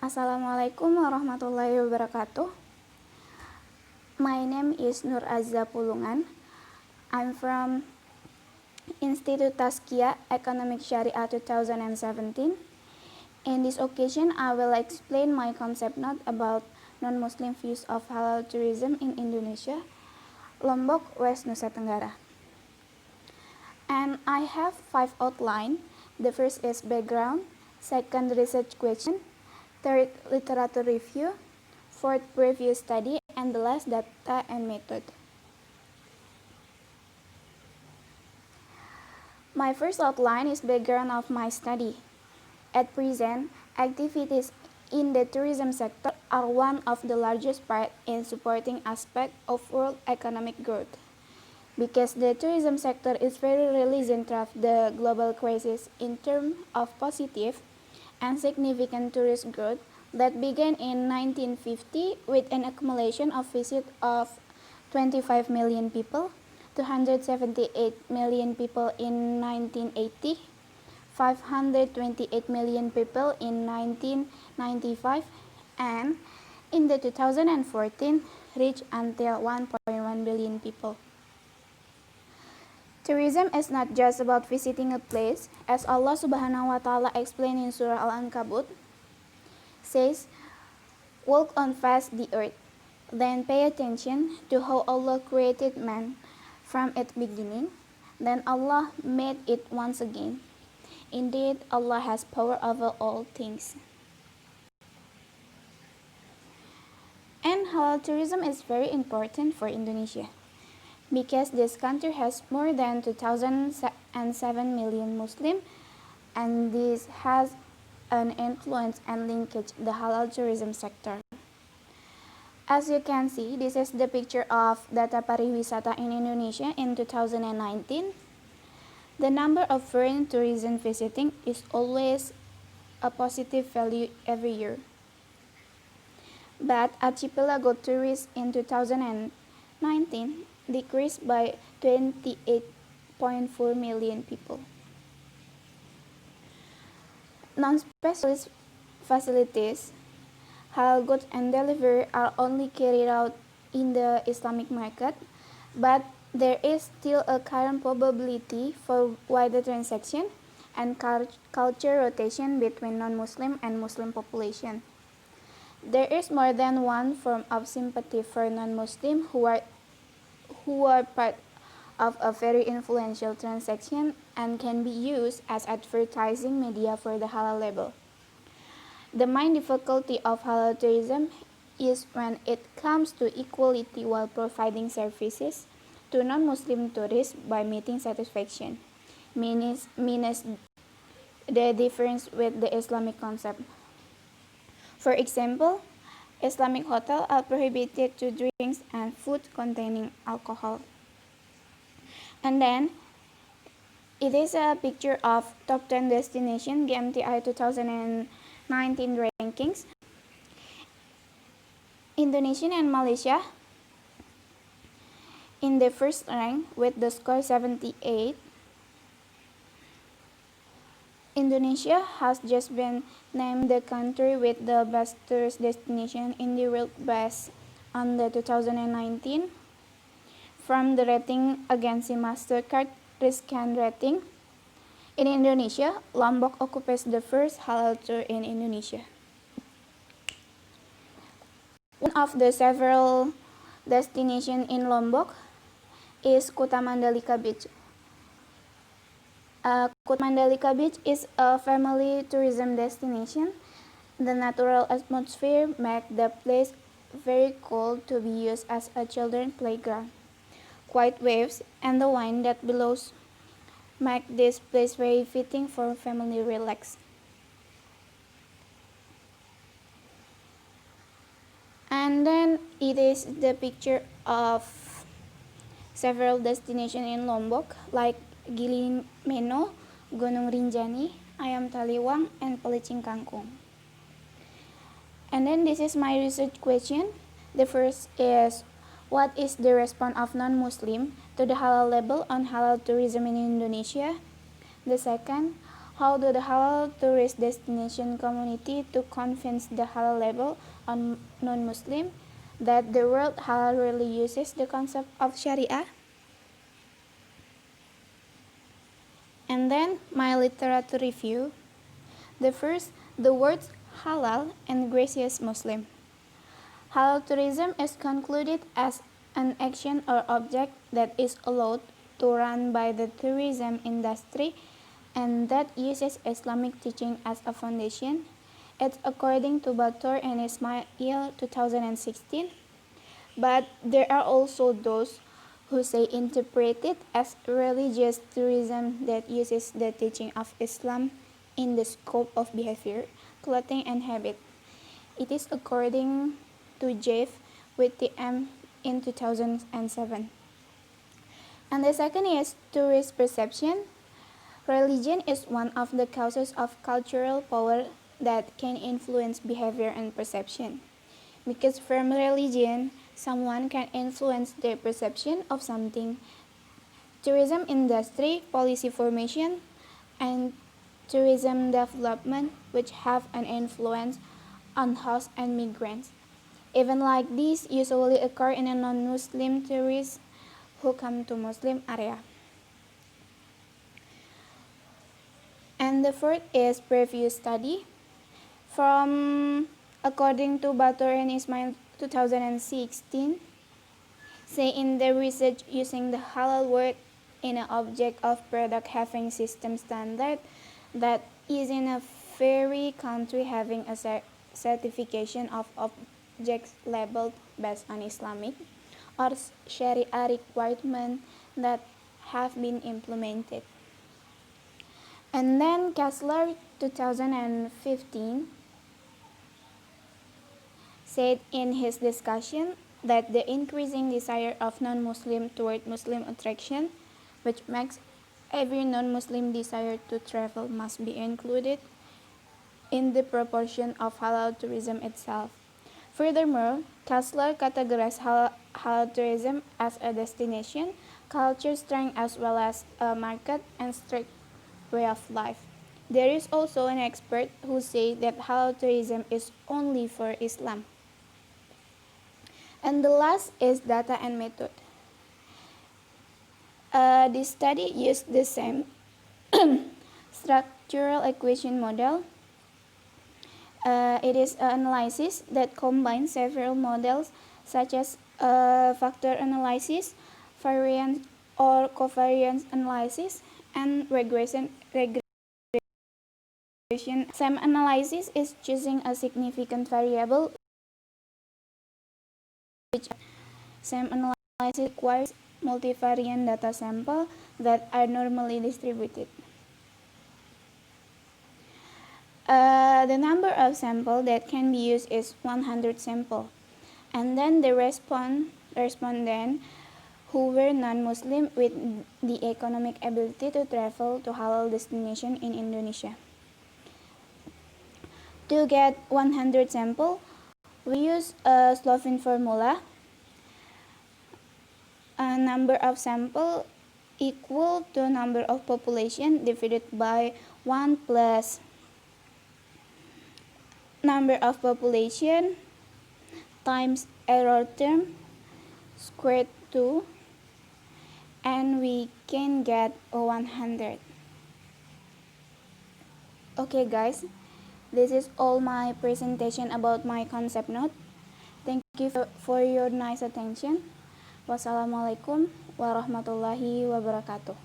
Assalamualaikum warahmatullahi wabarakatuh. My name is Nur Azza Pulungan. I'm from Institute Tazkiyah Economic Syariah 2017. In this occasion, I will explain my concept note about non-Muslim views of halal tourism in Indonesia, Lombok, West Nusa Tenggara. And I have 5 outlines. The first is background, second research question, third literature review, fourth previous study, and the last data and method. My first outline is background of my study. At present, activities in the tourism sector are one of the largest part in supporting aspect of world economic growth. Because the tourism sector is very really central of the global crisis in terms of positive and significant tourist growth that began in 1950 with an accumulation of visit of 25 million people, 278 million people in 1980, 528 million people in 1995, and in the 2014 reached until 1.1 billion people. Tourism is not just about visiting a place, as Allah Subhanahu wa Ta'ala explained in Surah Al-Ankabut, says, "Walk on face the earth, then pay attention to how Allah created man from its beginning, then Allah made it once again. Indeed, Allah has power over all things." And halal tourism is very important for Indonesia, because this country has more than 2,007 million Muslims, and this has an influence and linkage the halal tourism sector. As you can see, this is the picture of data pariwisata in Indonesia in 2019. The number of foreign tourism visiting is always a positive value every year. But archipelago tourists in 2019 decreased by 28.4 million people. Non-specialist facilities, halal goods and delivery are only carried out in the Islamic market, but there is still a current probability for wider transaction and culture rotation between non-Muslim and Muslim population. There is more than one form of sympathy for non-Muslim who are part of a very influential transaction and can be used as advertising media for the halal label. The main difficulty of halal tourism is when it comes to equality while providing services to non-Muslim tourists by meeting satisfaction, means the difference with the Islamic concept. For example, Islamic hotels are prohibited to drinks and food containing alcohol. And then, it is a picture of top 10 destination GMTI 2019 rankings. Indonesia and Malaysia in the first rank with the score 78. Indonesia has just been named the country with the best tourist destination in the world based on the 2019 from the rating agency Mastercard Risk and Rating. In Indonesia, Lombok occupies the first halal tour in Indonesia. One of the several destinations in Lombok is Kuta Mandalika Beach. Kuta Mandalika Beach is a family tourism destination. The natural atmosphere makes the place very cool to be used as a children's playground. Quiet waves and the wind that blows make this place very fitting for family relax. And then it is the picture of several destinations in Lombok like Gili Meno, Gunung Rinjani, Ayam Taliwang, and Pelicing Kangkung. And then this is my research question. The first is, what is the response of non-Muslim to the halal label on halal tourism in Indonesia? The second, How do the halal tourist destination community to convince the halal label on non-Muslim that the word halal really uses the concept of Sharia? And then my literature review. The first, the words halal and gracious Muslim. Halal tourism is concluded as an action or object that is allowed to run by the tourism industry and that uses Islamic teaching as a foundation. It's according to Bator and Ismail 2016. But there are also those who say interpret it as religious tourism that uses the teaching of Islam in the scope of behavior, clothing, and habit. It is according to Jeff with the M in 2007. And the second is tourist perception. Religion is one of the causes of cultural power that can influence behavior and perception. Because from religion, someone can influence their perception of something. Tourism industry, policy formation, and tourism development, which have an influence on hosts and migrants. Events like these usually occur in a non-Muslim tourists who come to Muslim area. And the fourth is preview study. According to Bator and Ismail 2016, say in the research using the halal word in an object of product having system standard that is in a very country having a certification of objects labeled based on Islamic or Sharia requirement that have been implemented. And then Kessler 2015 said in his discussion that the increasing desire of non-Muslim toward Muslim attraction, which makes every non-Muslim desire to travel must be included in the proportion of halal tourism itself. Furthermore, Kessler categorized halal tourism as a destination, culture strength as well as a market and strict way of life. There is also an expert who says that halal tourism is only for Islam. And the last is data and method. This study used the same structural equation model. It is an analysis that combines several models such as factor analysis, variance or covariance analysis, and regression. Same analysis is choosing a significant variable, which same analysis requires multivariate data samples that are normally distributed. The number of samples that can be used is 100 samples. And then the respondent who were non-Muslim with the economic ability to travel to halal destination in Indonesia. To get 100 samples, we use a Slovene formula. A number of samples equal to number of population divided by 1 plus number of population times error term squared 2, and we can get 100. Okay guys, this is all my presentation about my concept note. Thank you for your nice attention. Wassalamualaikum warahmatullahi wabarakatuh.